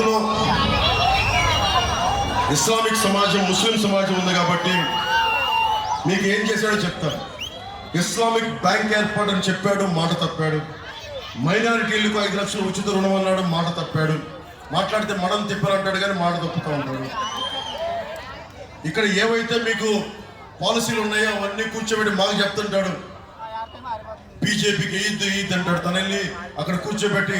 రాష్ట్రంలో ఇస్లామిక్ సమాజం, ముస్లిం సమాజం ఉంది కాబట్టి మీకు ఏం చేశాడో చెప్తాను. ఇస్లామిక్ బ్యాంక్ ఏర్పాటని చెప్పాడు, మాట తప్పాడు. మైనారిటీలకు 5 లక్షలు ఉచిత రుణం అన్నాడు, మాట తప్పాడు. మాట్లాడితే మడం తిప్పారంటాడు కానీ మాట తప్పుతూ ఉంటాడు. ఇక్కడ ఏవైతే మీకు పాలసీలు ఉన్నాయో అవన్నీ కూర్చోబెట్టి మాకు చెప్తుంటాడు. బీజేపీకి ఈద్ అంటాడు, తను వెళ్ళి అక్కడ కూర్చోబెట్టి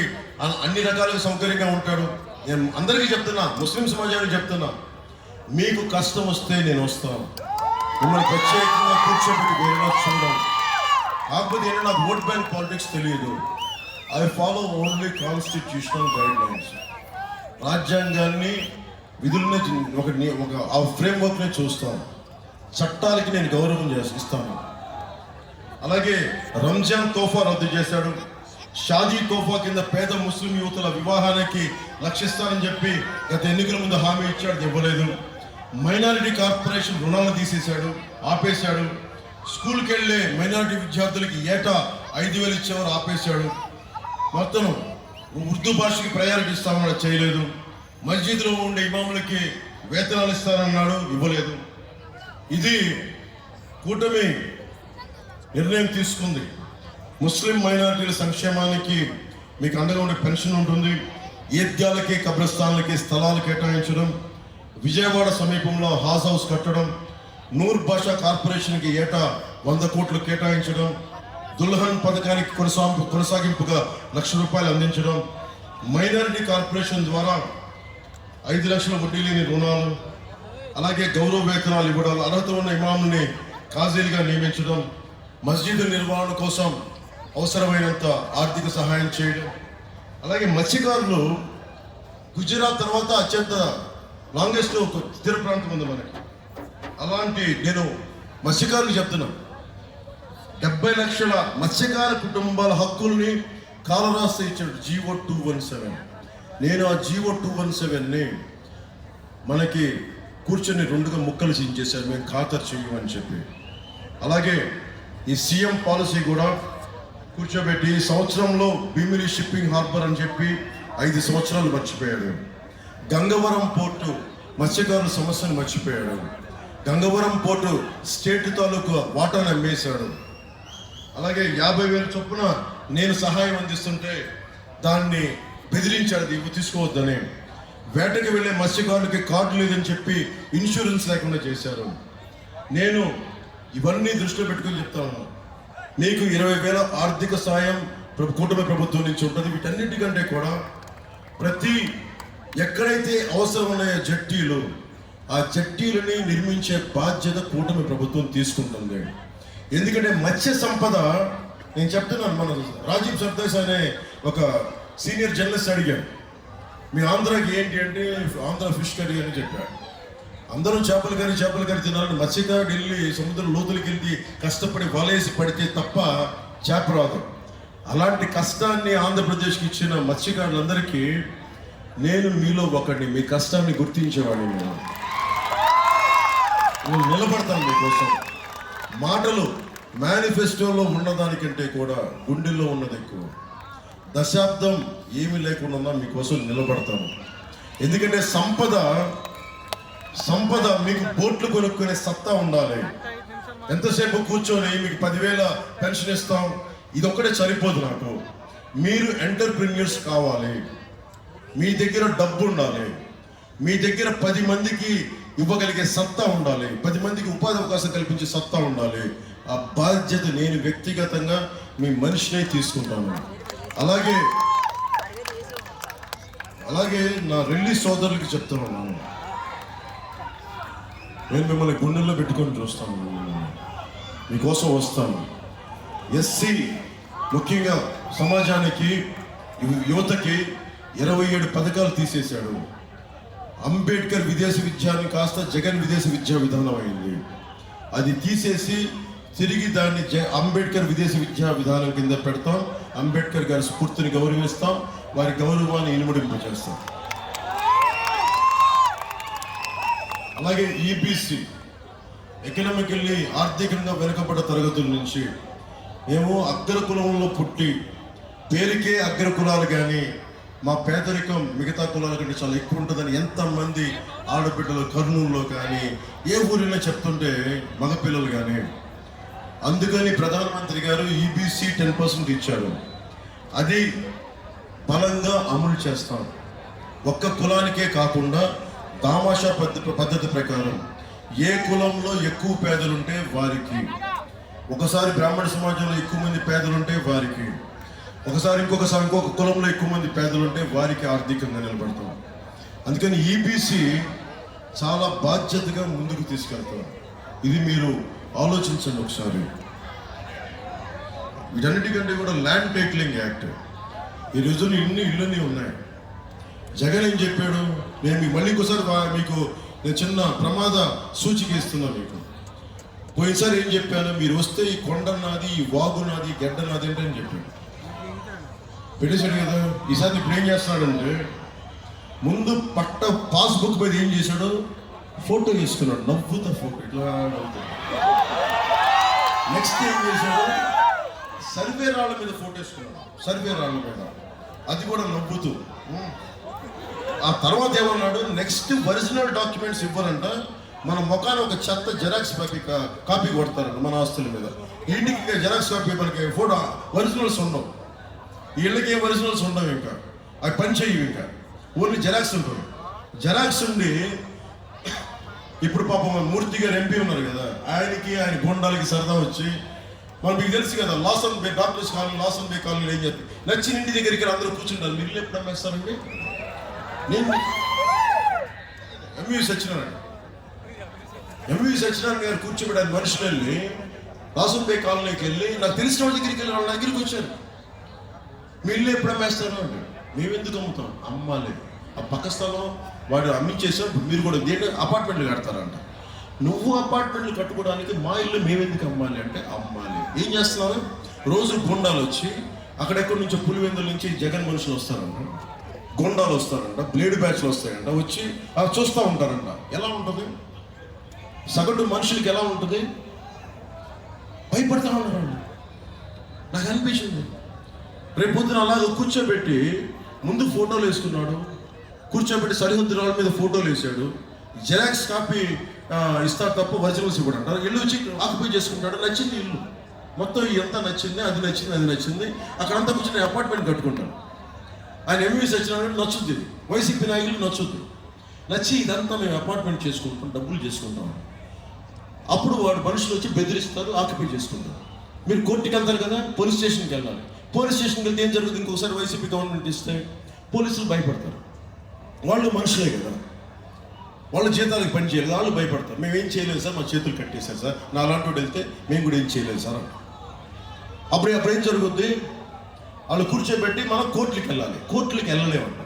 అన్ని రకాలుగా సౌకర్యంగా ఉంటాడు. నేను అందరికీ చెప్తున్నా, ముస్లిం సమాజానికి చెప్తున్నా, మీకు కష్టం వస్తే నేను వస్తాను. మిమ్మల్ని ప్రత్యేకంగా కూర్చోబెట్టి వేరేలా చూడడం. కాకపోతే ఏంటంటే నాకు ఓట్ బ్యాంక్ పాలిటిక్స్ తెలియదు. I follow only constitutional guide lines. రాజ్యాంగాన్ని, విధులని ఒక ఆ ఫ్రేమ్వర్క్ని చూస్తాను. చట్టాలకి నేను గౌరవం ఇస్తాను. అలాగే రంజాన్ తోఫా రద్దు చేశాడు. షాదీ తోఫా కింద పేద ముస్లిం యువతుల వివాహానికి లక్షిస్తానని చెప్పి గత ఎన్నికల ముందు హామీ ఇచ్చాడు, ఇవ్వలేదు. మైనారిటీ కార్పొరేషన్ రుణాలు తీసేశాడు, ఆపేశాడు. స్కూల్కి వెళ్ళే మైనారిటీ విద్యార్థులకి ఏటా 5,000 ఇచ్చేవారు, ఆపేశాడు. మొత్తం ఉర్దూ భాషకి ప్రయారిటీ ఇస్తామన్నాడు, చేయలేదు. మస్జిద్లో ఉండే ఇమాములకి వేతనాలు ఇస్తానన్నాడు, ఇవ్వలేదు. ఇది కూటమి నిర్ణయం తీసుకుంది. ముస్లిం మైనారిటీల సంక్షేమానికి మీకు అండగా ఉండే పెన్షన్ ఉంటుంది. ఈద్గాలకి, కబ్రస్థాన్లకి స్థలాలు కేటాయించడం, విజయవాడ సమీపంలో హౌస్ కట్టడం, నూర్ భాషా కార్పొరేషన్కి ఏటా 100 కోట్లు కేటాయించడం, దుల్హన్ పథకానికి కొనసాగింపుగా ₹1,00,000 అందించడం, మైనారిటీ కార్పొరేషన్ ద్వారా 5 లక్షల వడ్డీ లేని రుణాలు, అలాగే గౌరవ వేతనాలు ఇవ్వడం, అర్హత ఉన్న ఇమాముని కాజీలుగా నియమించడం, మస్జిద్ నిర్వహణ కోసం అవసరమైనంత ఆర్థిక సహాయం చేయడం. అలాగే మత్స్యకారులు గుజరాత్ తర్వాత అత్యంత లాంగెస్ట్ తీర ప్రాంతం ఉంది మనకి. అలాంటి నేను మత్స్యకారులకు చెప్తున్నా, 70 లక్షల మత్స్యకార కుటుంబాల హక్కుల్ని కాలరాస్తే ఇచ్చాడు జీవో 217. నేను ఆ జీవో 217ని మనకి కూర్చొని 2గా ముక్కలు చించేశారు, మేము ఖాతరు చెయ్యమని చెప్పి. అలాగే ఈ సీఎం పాలసీ కూడా కూర్చోబెట్టి సంవత్సరంలో భీమిలి షిప్పింగ్ హార్బర్ అని చెప్పి 5 సంవత్సరాలు మర్చిపోయాడు. గంగవరం పోర్టు మత్స్యకారుల సమస్యను మర్చిపోయాడు. గంగవరం పోర్టు స్టేట్ తాలూకు వాటాను అమ్మేశాడు. అలాగే 50,000 చొప్పున నేను సహాయం అందిస్తుంటే దాన్ని బెదిరించాడు, ఇవి తీసుకోవద్దని. వేటకి వెళ్ళే మత్స్యకారులకి కార్డు లేదని చెప్పి ఇన్సూరెన్స్ లేకుండా చేశారు. నేను ఇవన్నీ దృష్టిలో పెట్టుకుని చెప్తాను, మీకు 20,000 ఆర్థిక సాయం కూటమి ప్రభుత్వం నుంచి ఉంటుంది. వీటన్నిటికంటే కూడా ఎక్కడైతే అవసరం ఉన్నాయో జట్టీలు, ఆ జట్టీలని నిర్మించే బాధ్యత కూటమి ప్రభుత్వం తీసుకుంటుంది. ఎందుకంటే మత్స్య సంపద, నేను చెప్తున్నాను, మన రాజీవ్ సర్దేశ్ అనే ఒక సీనియర్ జర్నలిస్ట్ అడిగాడు, మీ ఆంధ్రాకి ఏంటి అంటే ఆంధ్ర ఫిష్ కర్రీ అని చెప్పాడు. అందరూ చేపలు కర్రీ తినాలని మత్స్యకారుడు వెళ్ళి సముద్రం లోతులకి వెళ్ళి కష్టపడి వలేసి పడితే తప్ప చేప రాదు. అలాంటి కష్టాన్ని ఆంధ్రప్రదేశ్కి ఇచ్చిన మత్స్యకారులందరికీ నేను మీలో ఒకడిని, మీ కష్టాన్ని గుర్తించేవాడిని. నేను నిలబడతాను మీకోసం. మాటలు మేనిఫెస్టోలో ఉన్నదానికంటే కూడా గుండెల్లో ఉన్నది ఎక్కువ. దశాబ్దం ఏమీ లేకుండా మీకోసం నిలబడతాను. ఎందుకంటే సంపద మీకు బోట్లు కొనుక్కునే సత్తా ఉండాలి. ఎంతసేపు కూర్చొని మీకు 10,000 పెన్షన్ ఇస్తాం, ఇది ఒక్కటే సరిపోదు నాకు. మీరు ఎంటర్ప్రెన్యూర్స్ కావాలి, మీ దగ్గర డబ్బు ఉండాలి, మీ దగ్గర 10 మందికి ఇవ్వగలిగే సత్తా ఉండాలి, 10 మందికి ఉపాధి అవకాశం కల్పించే సత్తా ఉండాలి. ఆ బాధ్యత నేను వ్యక్తిగతంగా మీ మనిషినే తీసుకుంటాను. అలాగే నా రెల్లి సోదరులకి చెప్తున్నాను, నేను మిమ్మల్ని గుండెల్లో పెట్టుకొని చూస్తాను, మీకోసం వస్తాను. ఎస్సీ ముఖ్యంగా సమాజానికి, యువతకి 27 పథకాలు తీసేశాడు. అంబేద్కర్ విదేశ విద్యాన్ని కాస్త జగన్ విదేశ విద్యా విధానం అయింది. అది తీసేసి తిరిగి దాన్ని అంబేద్కర్ విదేశ విద్యా విధానం కింద పెడతాం. అంబేద్కర్ గారి స్ఫూర్తిని గౌరవిస్తాం, వారి గౌరవాన్ని ఇనుమడింపు చేస్తాం. అలాగే ఈబీసీ ఎకనామికల్లీ ఆర్థికంగా వెనుకబడ్డ తరగతుల నుంచి మేము అగ్రకులంలో పుట్టి పేరుకే అగ్రకులాలు కానీ మా పేదరికం మిగతా కులాల కంటే చాలా ఎక్కువ ఉంటుందని ఎంతమంది ఆడబిడ్డలు కర్నూలులో కానీ ఏ ఊరిలో చెప్తుంటే మగపిల్లలు కానీ. అందుకని ప్రధానమంత్రి గారు ఈబీసీ 10% ఇచ్చారు. అది బలంగా అమలు చేస్తాం. ఒక్క కులానికే కాకుండా దామాషా పద్ధతి ప్రకారం ఏ కులంలో ఎక్కువ పేదలుంటే వారికి, ఒకసారి బ్రాహ్మణ సమాజంలో ఎక్కువ మంది పేదలుంటే వారికి, ఒకసారి ఇంకొక కులంలో ఎక్కువ మంది పేదలుంటే వారికి ఆర్థికంగా నిలబడతాం. అందుకని ఈబీసీ చాలా బాధ్యతగా ముందుకు తీసుకెళ్తాం. ఇది మీరు ఆలోచించండి ఒకసారి. వీటన్నిటికంటే కూడా ల్యాండ్ టైటిలింగ్ యాక్ట్ ఈ రోజున ఇన్ని ఇళ్ళన్నీ ఉన్నాయి. జగన్ ఏం చెప్పాడు, నేను మళ్ళీ ఇంకోసారి మీకు నేను చిన్న ప్రమాద సూచిక ఇస్తున్నా మీకు. పోయినసారి ఏం చెప్పాను, మీరు వస్తే ఈ కొండ నాది, ఈ వాగు నాది, గడ్డ నాది అంటే అని చెప్పాడు. పెట్టేశాడు కదా. ఈసారి ఇప్పుడు ఏం చేస్తున్నాడంటే ముందు పాస్బుక్ మీద ఏం చేశాడు, ఫోటో తీసుకున్నాడు, నవ్వుతా ఫోటో ఇట్లా నవ్వుతా. నెక్స్ట్ ఏం చేశాడు, సర్వే రాళ్ళ మీద ఫోటో వేసుకున్నాడు, సర్వే రాళ్ళ మీద, అది కూడా నవ్వుతూ. ఆ తర్వాత ఏమన్నాడు, నెక్స్ట్ ఒరిజినల్ డాక్యుమెంట్స్ ఇవ్వరంట, మన ముఖాన్ని ఒక చెత్త జెరాక్స్ కాపీ కొడతారంట మన ఆస్తుల మీద. ఇంటికి జెరాక్స్ కాపీ మనకి ఫోటో ఒరిజినల్స్ ఉండవు, వీళ్ళకి ఒరిజినల్స్ ఉండవు, ఇంకా అవి పని చేయవు, ఇంకా ఓన్లీ జెరాక్స్ ఉంటుంది. జెరాక్స్ ఉండి ఇప్పుడు పాపం మూర్తి గారు ఎంపీ ఉన్నారు కదా, ఆయన గుండాలకి సరదా వచ్చి, మీకు తెలుసు కదా లాసన్ బే డాక్టర్స్ కాలనీ, లాసన్ బే కాలనీ ఏం చేస్తారు, నచ్చిన ఇంటి దగ్గరికి అందరూ కూర్చుంటారు. మీరు ఎప్పుడు అమ్మేస్తారండి? నేను ఎంవీ సత్యనారాయణ గారు కూర్చోబెట్టాను మనుషులు వెళ్ళి లాసన్ బే కాలనీకి వెళ్ళి, నాకు తెలిసిన వాళ్ళ దగ్గరికి వెళ్ళి వాళ్ళ దగ్గరికి వచ్చారు. మీ ఇల్లు ఎప్పుడు అమ్మేస్తారు అంటే, మేము ఎందుకు అమ్ముతాం, అమ్మాలి. ఆ పక్క స్థలం వాడు అమ్మించేసారు, మీరు కూడా దేని అపార్ట్మెంట్లు కడతారంట. నువ్వు అపార్ట్మెంట్లు కట్టుకోవడానికి మా ఇల్లు మేమెందుకు అమ్మాలి అంటే అమ్మాలి. ఏం చేస్తున్నారు, రోజు గుండాలు వచ్చి అక్కడెక్కడి నుంచో పులివెందుల నుంచి జగన్ మనుషులు వస్తారంట, గుండాలు వస్తారంట, బ్లేడ్ బ్యాచ్లు వస్తాయంట, వచ్చి అవి చూస్తూ ఉంటారంట. ఎలా ఉంటుంది, సగటు మనుషులకి ఎలా ఉంటుంది, భయపడతా ఉన్నారండి. నాకు అనిపించింది, రేపు పొద్దున అలాగే కూర్చోబెట్టి ముందు ఫోటోలు వేసుకున్నాడు, కూర్చోబెట్టి సరిహద్దు రాళ్ళ మీద ఫోటోలు వేసాడు, జెరాక్స్ కాపీ ఇస్తారు తప్ప ఒరిజినల్స్ ఇవ్వడం అంటారు. ఇల్లు వచ్చి ఆక్యుపై చేసుకుంటాడు, నచ్చింది ఇల్లు మొత్తం, ఎంత నచ్చింది, అది నచ్చింది, అక్కడంతా కూర్చొని అపార్ట్మెంట్ కట్టుకుంటాడు. ఆయన ఎంవీ సత్యనారాయణ నచ్చుద్ది, వైసీపీ నాయకులు నచ్చుద్ది, నచ్చి ఇదంతా మేము అపార్ట్మెంట్ చేసుకుంటాం, డబ్బులు చేసుకుంటాం. అప్పుడు వాడు మనుషులు వచ్చి బెదిరిస్తారు, ఆక్యుపై చేసుకుంటారు. మీరు కోర్టుకి వెళ్తారు కదా, పోలీస్ స్టేషన్కి వెళ్ళాలి. పోలీస్ స్టేషన్కి వెళ్తే ఏం జరుగుతుంది, ఇంకోసారి వైసీపీ గవర్నమెంట్ ఇస్తే పోలీసులు భయపడతారు. వాళ్ళు మనుషులే కదా, వాళ్ళ జీతాలకు పని చేయలేదు, వాళ్ళు భయపడతారు. మేము ఏం చేయలేదు సార్, మా చేతులు కట్టేశారు సార్, నా అలాంటి వాడు వెళ్తే మేము కూడా ఏం చేయలేదు సార్. అప్పుడు ఏం జరుగుద్ది, వాళ్ళు కూర్చోబెట్టి మనం కోర్టులకు వెళ్ళాలి. కోర్టులకు వెళ్ళలేమంట,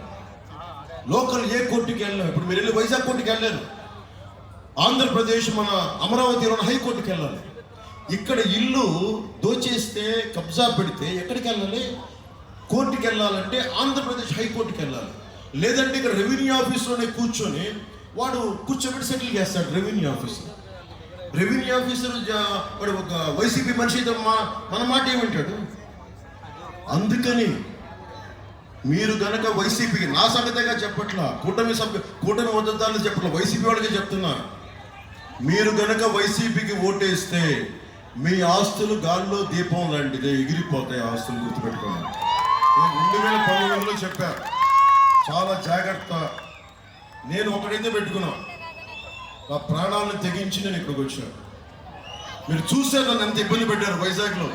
లోకల్ ఏ కోర్టుకి వెళ్ళలేము. ఇప్పుడు మీరు వెళ్ళి వైజాగ్ కోర్టుకి వెళ్ళలేరు, ఆంధ్రప్రదేశ్ మన అమరావతిలో హైకోర్టుకి వెళ్ళాలి. ఇక్కడ ఇల్లు దోచేస్తే కబ్జా పెడితే ఎక్కడికి వెళ్ళాలి, కోర్టుకి వెళ్ళాలంటే ఆంధ్రప్రదేశ్ హైకోర్టుకి వెళ్ళాలి. లేదంటే ఇక్కడ రెవెన్యూ ఆఫీస్లోనే కూర్చొని వాడు కూర్చోబెట్టి సెటిల్ చేస్తాడు. రెవెన్యూ ఆఫీసర్ వాడు ఒక వైసీపీ మనిషి మన మాట ఏమంటాడు. అందుకని మీరు గనక వైసీపీకి, నా సంగతిగా చెప్పట్లా, కూటమి మద్దతుదారులు చెప్పట్లా, వైసీపీ వాళ్ళకే చెప్తున్నా, మీరు గనక వైసీపీకి ఓటేస్తే మీ ఆస్తులు గాల్లో దీపం లాంటిదే, ఎగిరిపోతాయి ఆస్తులు, గుర్తుపెట్టుకోండి. నేను 2019లో చెప్పా, చాలా జాగ్రత్త. నేను ఒకటైతే పెట్టుకున్నా, నా ప్రాణాలను తెగించి నేను ఇక్కడికి వచ్చాను. మీరు చూసే నన్ను ఎంత ఇబ్బంది పెట్టారు వైజాగ్లో.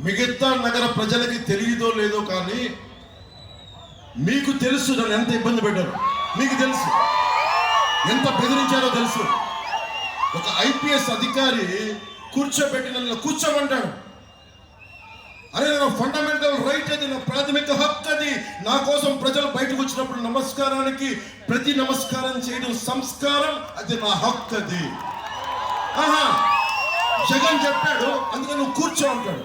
మిగతా నగర ప్రజలకి తెలియదో లేదో కానీ మీకు తెలుసు నన్ను ఎంత ఇబ్బంది పెట్టారు, మీకు తెలుసు ఎంత బెదిరించారో తెలుసు. ఒక ఐపీఎస్ అధికారి కూర్చోబెట్టి నన్ను కూర్చోమంటాడు. అరే నా ఫండమెంటల్ రైట్ అది, నా ప్రాథమిక హక్కు అది. నా కోసం ప్రజలు బయటకు వచ్చినప్పుడు నమస్కారానికి ప్రతి నమస్కారం చేయడం సంస్కారం, అది నా హక్కు అది. జగన్ చెప్పాడు అందుకని నువ్వు కూర్చో అంటాడు.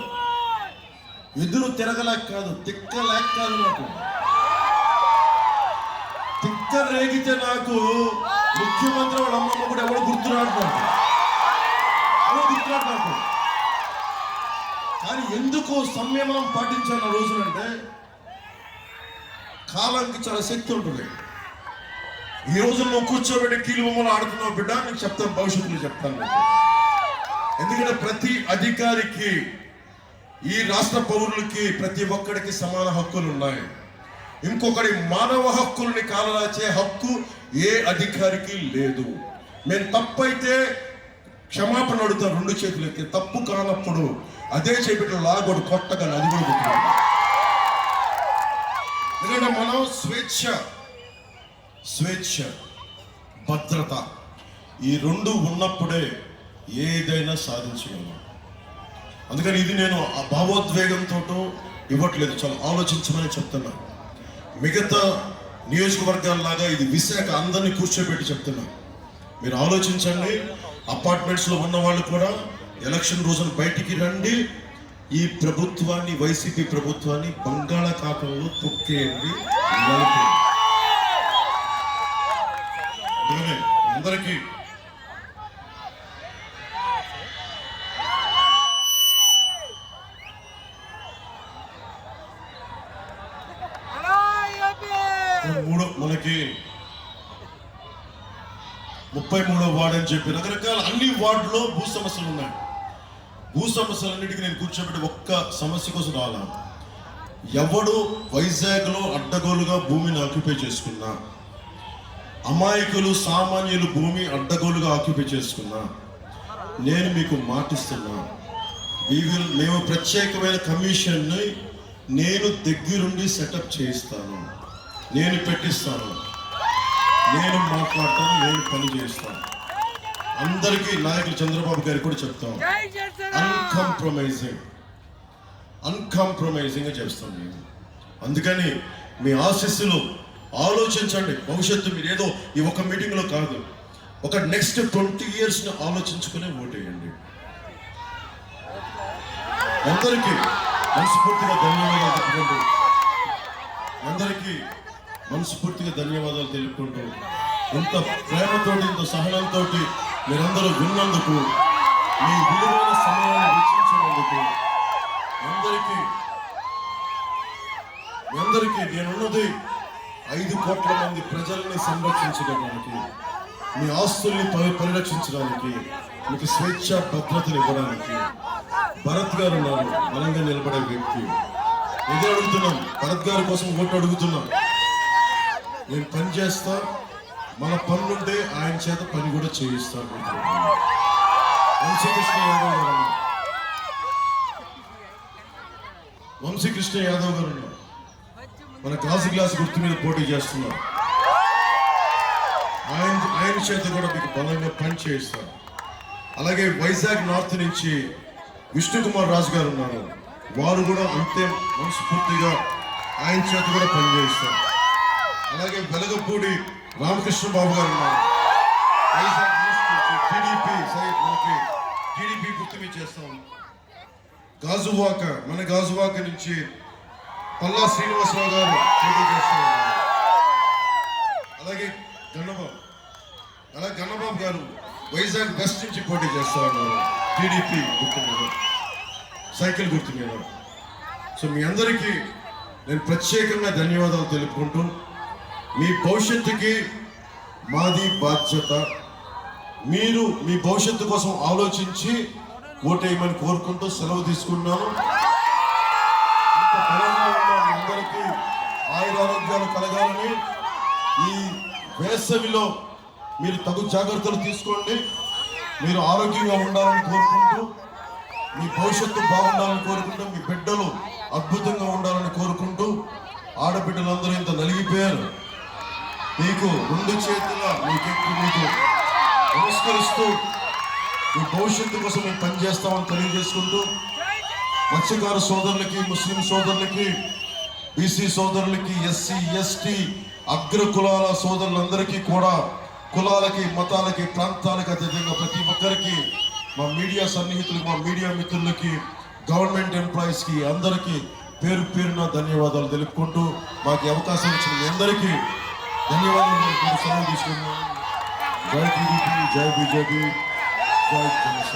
ఎదురు తిరగలేక కాదు, తిక్కలేక కాదు, నాకు తిక్క రేగితే నాకు ముఖ్యమంత్రి వాళ్ళ అమ్మమ్మ కూడా ఎవరు గుర్తురాడు నాకు. కానీ ఎందుకు సంయమనం పాటించాను ఆ రోజులంటే, కాలానికి చాలా శక్తి ఉంటుంది. ఈ రోజు నువ్వు కూర్చోబెట్టి కీలు బొమ్మలు ఆడుతున్నావు బిడ్డ, నీకు చెప్తాను, భవిష్యత్తులో చెప్తాను నీకు. ఎందుకంటే ప్రతి అధికారికి, ఈ రాష్ట్ర పౌరులకి, ప్రతి ఒక్కడికి సమాన హక్కులు ఉన్నాయి. ఇంకొకటి మానవ హక్కుల్ని కాలరాచే హక్కు ఏ అధికారికి లేదు. మేము తప్పైతే క్షమాపణ అడుగుతాం, 2 చేతులు ఎత్తి. తప్పు కానప్పుడు అదే చేపట్టిన లాగోడు కొట్టగా అది కూడా గుర్తుపెట్టాలి. ఎందుకంటే మనం స్వేచ్ఛ, భద్రత, ఈ 2 ఉన్నప్పుడే ఏదైనా సాధించగలం. అందుకని ఇది నేను ఆ భావోద్వేగంతో ఇవ్వట్లేదు, చాలా ఆలోచించమని చెప్తున్నా. మిగతా నియోజకవర్గాల్లాగా ఇది విశాఖ అందరినీ కూర్చోబెట్టి చెప్తున్నా. మీరు ఆలోచించండి. అపార్ట్మెంట్స్లో ఉన్న వాళ్ళు కూడా ఎలక్షన్ రోజున బయటికి రండి, ఈ ప్రభుత్వాన్ని, వైసీపీ ప్రభుత్వాన్ని బంగాళాఖాతంలో తొక్కేయండి. అందరికీ మనకి 33వ వార్డు అని చెప్పి రకరకాల అన్ని వార్డులో భూ సమస్యలు ఉన్నాయి. భూ సమస్యలన్నిటికీ నేను కూర్చోబెట్టి ఒక్క సమస్య కోసం రాలా. ఎవడు వైజాగ్లో అడ్డగోలుగా భూమిని ఆక్యుపై చేసుకున్నా, అమాయకులు సామాన్యులు భూమి అడ్డగోలుగా ఆక్యుపై చేసుకున్నా, నేను మీకు మాటిస్తున్నా, మేము ప్రత్యేకమైన కమిషన్ని నేను దగ్గరుండి సెటప్ చేయిస్తాను, నేను పెట్టిస్తాను, నేను మాట్లాడతాను, నేను పని చేస్తాను. అందరికీ నాయకులు చంద్రబాబు గారికి కూడా చెప్తాం, అన్కాంప్రమైజింగ్గా చేస్తాం నేను. అందుకని మీ ఆశీస్సులు ఆలోచించండి. భవిష్యత్తు మీరు ఏదో ఈ ఒక మీటింగ్లో కాదు, ఒక నెక్స్ట్ 20 yearsని ఆలోచించుకునే ఓటేయండి. అందరికీ మనస్ఫూర్తిగా ధన్యవాదాలు తెలుపుకుంటూ, మనస్ఫూర్తిగా ధన్యవాదాలు తెలుపుకుంటూ, ఇంత ప్రేమతోటి, ఇంత సహనంతో మీరందరూ విన్నందుకు, మీ విలువైన సమయాన్ని వెచ్చించినందుకు మీ అందరికీ నేనున్నది 5 కోట్ల మంది ప్రజల్ని సంరక్షించడానికి, మీ ఆస్తుల్ని పరిరక్షించడానికి, మీకు స్వేచ్ఛ భద్రతను ఇవ్వడానికి. భరత్ గారు ఉన్నారు, బలంగా నిలబడే వ్యక్తి. ఎదురు అడుగుతున్నాం, భరత్ గారి కోసం ఓటు అడుగుతున్నాం. నేను పని చేస్తా, మన పనులుంటే ఆయన చేత పని కూడా చేయిస్తాను. వంశీకృష్ణ యాదవ్ గారు ఉన్నారు, మన గాజు గ్లాస్ గుర్తు మీద పోటీ చేస్తున్నారు. ఆయన చేత కూడా మీకు బలంగా పని చేయిస్తారు. అలాగే వైజాగ్ నార్త్ నుంచి విష్ణుకుమార్ రాజు గారు ఉన్నారు, వారు కూడా అంతే మనస్ఫూర్తిగా ఆయన చేత కూడా పని చేయిస్తారు. అలాగే వెలగపూడి రామకృష్ణ బాబు గారు ఉన్నారు, వైజాగ్ టీడీపీ గుర్తు మీద చేస్తాం. మన గాజువాక నుంచి పల్లా శ్రీనివాసరావు గారు పోటీ చేస్తున్నారు. అలాగే గన్నబాబు గారు వైజాగ్ వెస్ట్ నుంచి పోటీ చేస్తా ఉన్నారు, టీడీపీ గుర్తు మీద, సైకిల్ గుర్తు మీద. సో మీ అందరికీ నేను ప్రత్యేకంగా ధన్యవాదాలు తెలుపుకుంటూ, మీ భవిష్యత్తుకి మాది బాధ్యత. మీరు మీ భవిష్యత్తు కోసం ఆలోచించి ఓటేయమని కోరుకుంటూ సెలవు తీసుకున్నాను. ఇంత బలంగా ఉన్న మీ అందరికీ ఆయురారోగ్యాలు కలగాలని, ఈ వేసవిలో మీరు తగు జాగ్రత్తలు తీసుకోండి, మీరు ఆరోగ్యంగా ఉండాలని కోరుకుంటూ, మీ భవిష్యత్తు బాగుండాలని కోరుకుంటూ, మీ బిడ్డలు అద్భుతంగా ఉండాలని కోరుకుంటూ, ఆడబిడ్డలందరూ ఇంత నలిగిపోయారు, మీకు 2 చేతుల మీకు నమస్కరిస్తూ, మీ భవిష్యత్తు కోసం మేము పనిచేస్తామని తెలియజేసుకుంటూ, మత్స్యకార సోదరులకి, ముస్లిం సోదరులకి, బీసీ సోదరులకి, ఎస్సీ ఎస్టీ అగ్ర కులాల సోదరులందరికీ కూడా, కులాలకి, మతాలకి, ప్రాంతాలకి అతీతంగా ప్రతి ఒక్కరికి, మా మీడియా సన్నిహితులకి, మా మీడియా మిత్రులకి, గవర్నమెంట్ ఎంప్లాయీస్కి అందరికీ పేరున ధన్యవాదాలు తెలుపుకుంటూ, మాకు అవకాశం ఇచ్చిన మీ అందరికీ ధన్యవాదాలు తెలుపుకుంటూ సెలవు తీసుకున్నాను. జై టీడీపీ, జై బీజేపీ, జై జనసేన.